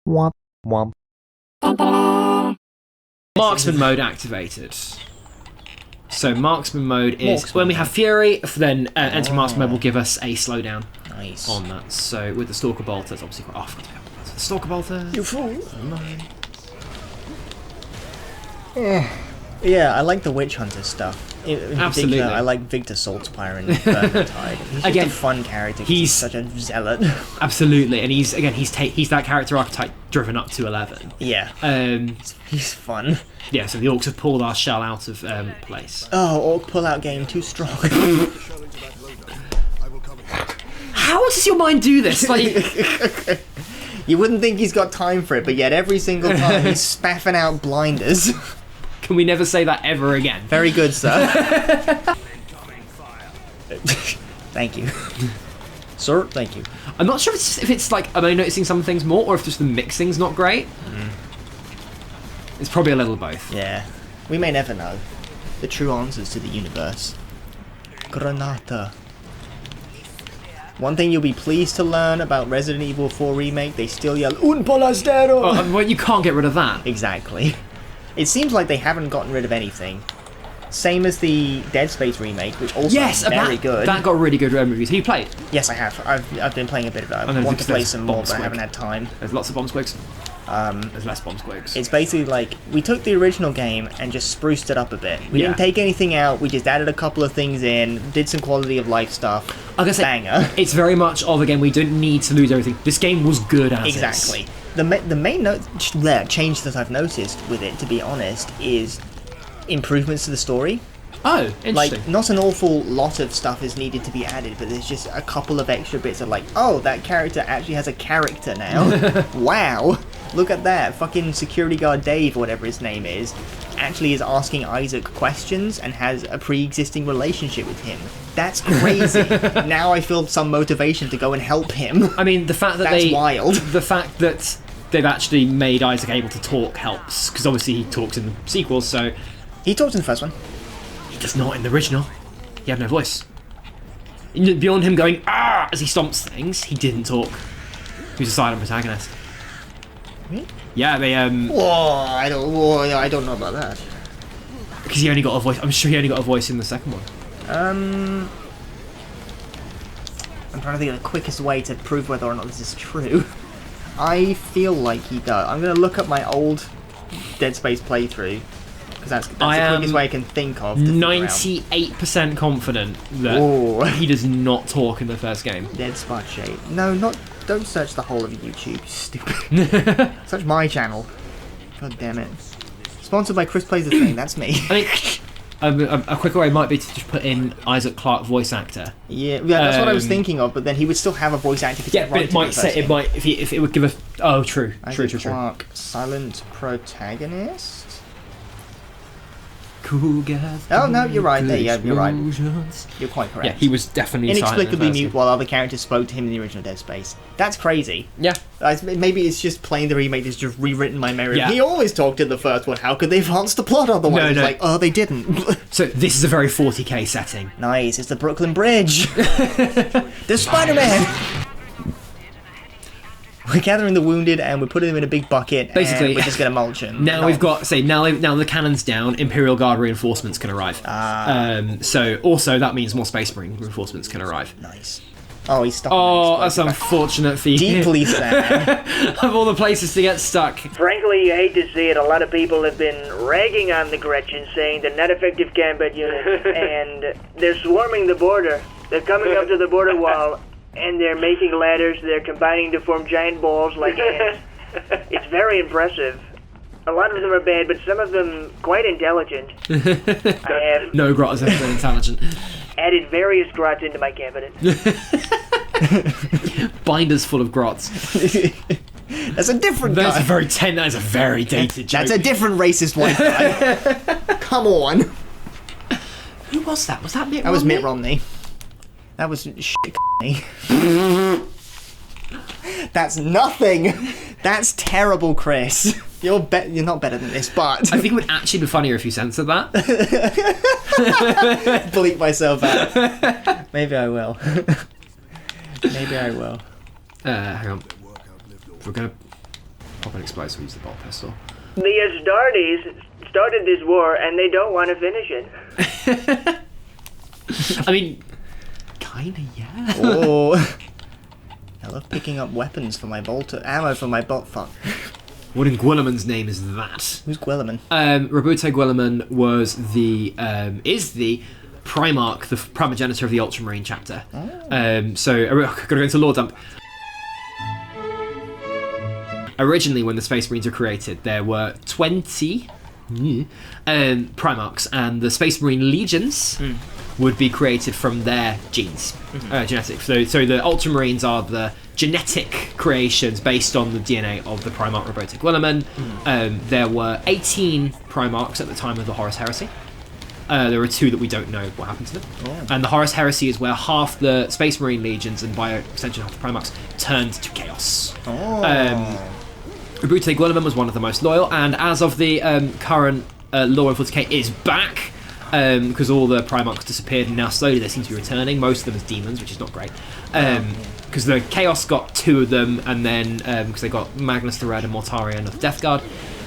Womp womp. Marksman mode activated. So marksman mode is when we have fury, then entering marksman mode will give us a slowdown on that. So with the stalker bolter, it's obviously quite off. The stalker bolter. You fool. Yeah, I like the witch hunter stuff. In Absolutely. particular, I like Victor Saltzpyre in Vermintide. He's just Again, a fun character. he's Such a zealot. Absolutely, and he's that character archetype driven up to 11. Yeah. He's fun. Yeah, so the orcs have pulled our shell out of place. Oh, orc pull-out game too strong. How does your mind do this? Like, You wouldn't think he's got time for it, but yet every single time he's spaffing out blinders. can we never say that ever again? Very good, sir. Thank you. Sir, thank you. I'm not sure if it's like, am I noticing some things more, or if just the mixing's not great? It's probably a little of both. Yeah. We may never know the true answers to the universe. Granata. One thing you'll be pleased to learn about Resident Evil 4 Remake, they still yell, Un polastero! Well, you can't get rid of that. Exactly. It seems like they haven't gotten rid of anything. Same as the Dead Space remake, which also is very good. That got really good reviews. Have you played? Yes, I have. I've been playing a bit of it. I want to play some more, but I haven't had time. There's lots of bomb squigs. There's less bomb squigs. It's basically like, we took the original game and just spruced it up a bit. We didn't take anything out, we just added a couple of things in, did some quality of life stuff. Like I said, banger. It's very much of, again, we don't need to lose everything. This game was good as Exactly. is. The main change that I've noticed with it, to be honest, is improvements to the story. Oh, interesting. Like, not an awful lot of stuff is needed to be added, but there's just a couple of extra bits of like, oh, that character actually has a character now. Wow. Look at that. Fucking security guard Dave, or whatever his name is, actually is asking Isaac questions and has a pre-existing relationship with him. That's crazy. Now I feel some motivation to go and help him. I mean, the fact that That's wild. The fact that they've actually made Isaac able to talk helps, because obviously he talks in the sequels, so... He talked in the first one. He does not in the original. He had no voice. Beyond him going, ah, as he stomps things, he didn't talk. He was a silent protagonist. Really? Yeah, they, Whoa, I don't know about that. because he only got a voice. I'm sure he only got a voice in the second one. I'm trying to think of the quickest way to prove whether or not this is true. I feel like he does. I'm going to look up my old Dead Space playthrough, because that's the quickest way I can think of. 98% confident that he does not talk in the first game. Dead Spot Shade. No, don't search the whole of YouTube, you stupid. Search my channel. God damn it. Sponsored by Chris Plays the Thing, that's me. I think a quicker way might be to just put in Isaac Clarke voice actor. Yeah, that's what I was thinking of, but then he would still have a voice actor. Yeah, but it might say, it might, if it would give a... Oh, true. Isaac Clarke, silent protagonist? Cool guys. Oh, no, you're right. There, yeah, you're right. You're quite correct. Yeah, he was definitely inexplicably silent mute while other characters spoke to him in the original Dead Space. That's crazy. Yeah. Maybe it's just playing the remake that's just rewritten my memory. Yeah. He always talked in the first one. How could they advance the plot otherwise? No. Like, oh, they didn't. So this is a very 40k setting. Nice. It's the Brooklyn Bridge. There's Spider-Man. We're gathering the wounded and we're putting them in a big bucket. Basically, and we're just gonna mulch them. Now we've got now the cannon's down. Imperial Guard reinforcements can arrive. So also that means more Space Marine reinforcements can arrive. Nice. Oh, he's stuck. Oh, that's unfortunate for you. Deeply sad. Of all the places to get stuck. Frankly, you hate to see it. A lot of people have been ragging on the Gretchen, saying they're not effective combat units, and they're swarming the border. They're coming up to the border wall, and they're making ladders. They're combining to form giant balls like ants. It's very impressive. A lot of them are bad, but some of them quite intelligent. I have No Grot has ever been intelligent. added various grots into my cabinet. Binders full of Grots. That's a different guy. That is a very dated joke. That's a different racist white guy. Come on. Who was that? Was that Mitt Romney? That was Mitt Romney. That was shit. That's nothing. That's terrible, Chris. You're not better than this, but I think it would actually be funnier if you censored that. bleep myself out. Maybe I will. Maybe I will. Hang on. We're gonna. pop an explosive, use the bolt pistol. The Astartes started this war, and they don't want to finish it. I mean, kinda, yeah. Oh. I love picking up weapons for my ammo for my bolt. Fuck. What in Guilliman's name is that? Who's Guilliman? Roboute Guilliman was is the Primarch, the primogenitor of the Ultramarine chapter. Oh. So, I've got to go into lore dump. Originally, when the Space Marines were created, there were 20 Primarchs, and the Space Marine Legions would be created from their genes, genetics. So the Ultramarines are the genetic creations based on the DNA of the Primarch Robotic Guilliman. There were 18 Primarchs at the time of the Horus Heresy. There are 2 that we don't know what happened to them. Oh. And the Horus Heresy is where half the Space Marine Legions, and by extension half the Primarchs, turned to Chaos. Oh. Roboute Guilliman was one of the most loyal, and as of the current Law of 40k is back, because all the Primarchs disappeared, and now slowly they seem to be returning, most of them as demons, which is not great. Because the Chaos got 2 of them, and then because they got Magnus the Red and Mortarion of the Death Guard,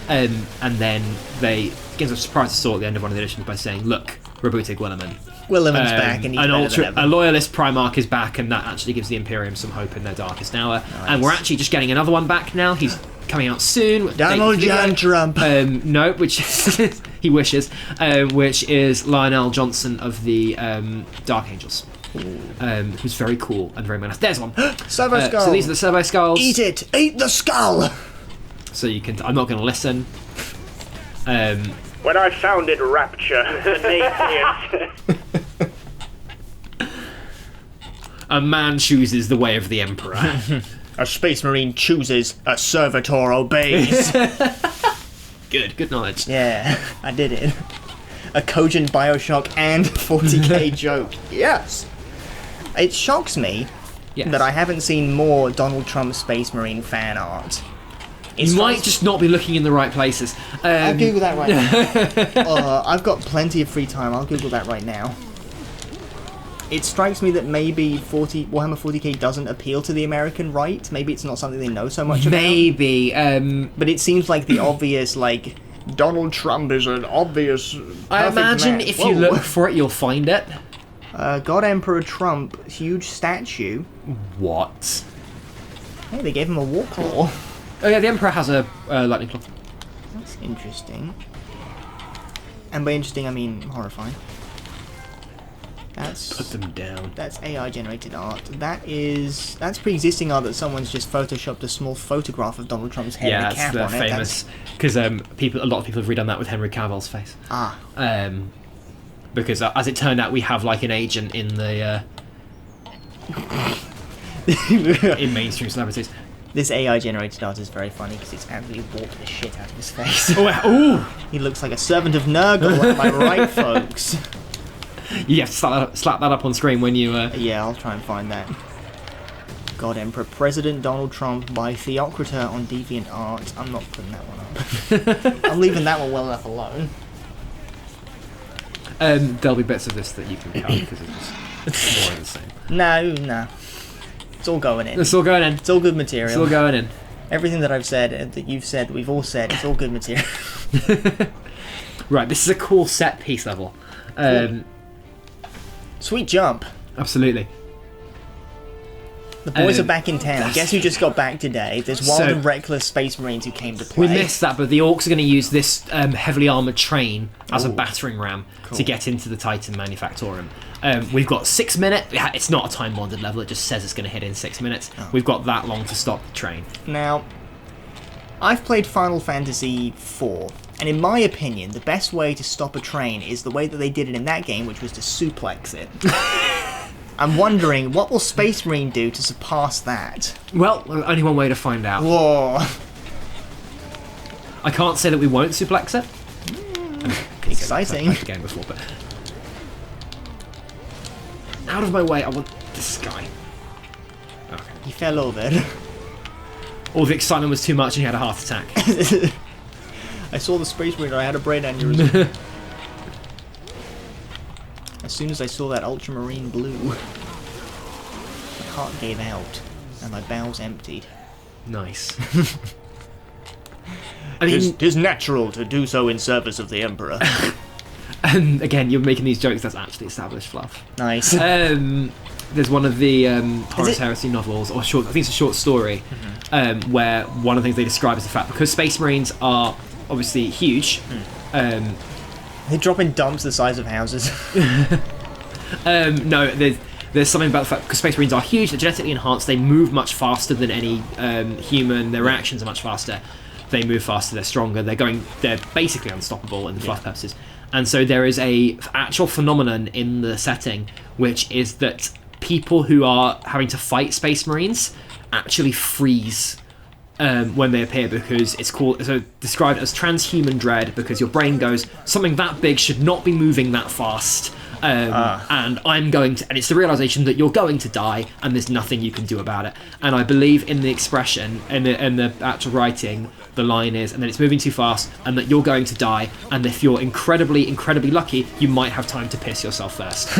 and then they gives a surprise assault at the end of one of the editions by saying, "Look, Roboute Guilliman." Guilliman's back, and he's better than ever. A loyalist Primarch is back, and that actually gives the Imperium some hope in their darkest hour. Nice. And we're actually just getting another one back now. He's coming out soon. Donald John Trump. No, which he wishes, which is Lionel Johnson of the Dark Angels. Who's very cool and very menace. There's one. Servo Skull. So these are the Servo Skulls. Eat it! Eat the skull! So you can. I'm not going to listen. When I found it, rapture. The name A man chooses the way of the Emperor. A Space Marine chooses, a servitor obeys. Good knowledge. Yeah, I did it. A cogent Bioshock and 40k joke. Yes! It shocks me that I haven't seen more Donald Trump Space Marine fan art. You might just not be looking in the right places. I'll Google that right now. I've got plenty of free time. I'll Google that right now. It strikes me that maybe Warhammer 40k doesn't appeal to the American right. Maybe it's not something they know so much about. Maybe. But it seems like the obvious, like, Donald Trump is an obvious I imagine man. if you look for it, you'll find it. God Emperor Trump, huge statue. What? Hey, they gave him a war claw. Oh yeah, the Emperor has a lightning claw. That's interesting. And by interesting, I mean horrifying. Put them down. That's AI generated art. That's pre-existing art that someone's just photoshopped a small photograph of Donald Trump's head and a cap on it. Yeah, that's famous because a lot of people have redone that with Henry Cavill's face. Ah. Because as it turned out, we have like an agent in the in mainstream celebrities. This AI generated art is very funny because it's absolutely warped the shit out of his face. Ooh! He looks like a servant of Nurgle, am I right, folks? You have to slap that up on screen when you... Yeah, I'll try and find that. God Emperor President Donald Trump by Theocrita on DeviantArt. I'm not putting that one up. I'm leaving that one well enough alone. There'll be bits of this that you can cut because it's more of the same. No. It's all going in. It's all going in. It's all good material. It's all going in. Everything that I've said, that you've said, that we've all said, it's all good material. Right, this is a cool set piece level. Cool. Sweet jump. Absolutely. The boys are back in town. Guess who just got back today? There's wild and reckless Space Marines who came to play. We missed that, but the Orcs are going to use this heavily armoured train as a battering ram to get into the Titan Manufactorum. We've got 6 minutes. It's not a time-bonded level. It just says it's going to hit in 6 minutes. We've got that long to stop the train. Now, I've played Final Fantasy IV, and in my opinion, the best way to stop a train is the way that they did it in that game, which was to suplex it. I'm wondering, what will Space Marine do to surpass that? Well, only one way to find out. Whoa. I can't say that we won't suplex it. Exciting. I've played the game before, but... Out of my way, I want this guy. Okay. He fell over. All the excitement was too much and he had a heart attack. I saw the Space Marine, I had a brain aneurysm. As soon as I saw that ultramarine blue, my heart gave out and my bowels emptied. Nice. I mean, it is natural to do so in service of the Emperor. And again, you're making these jokes. That's actually established fluff. Nice. There's one of the Horus Heresy novels, or short. I think it's a short story, where one of the things they describe is the fact because Space Marines are obviously huge. They drop in dumps the size of houses. No, there's something about the fact because Space Marines are huge. They're genetically enhanced. They move much faster than any human. Their reactions are much faster. They move faster. They're stronger. They're basically unstoppable in the fluff purposes. And so there is a actual phenomenon in the setting, which is that people who are having to fight Space Marines actually freeze when they appear, because it's described as transhuman dread, because your brain goes, something that big should not be moving that fast. And it's the realization that you're going to die and there's nothing you can do about it. And I believe in the expression, in the actual writing, the line is, and then it's moving too fast and that you're going to die, and if you're incredibly, incredibly lucky, you might have time to piss yourself first.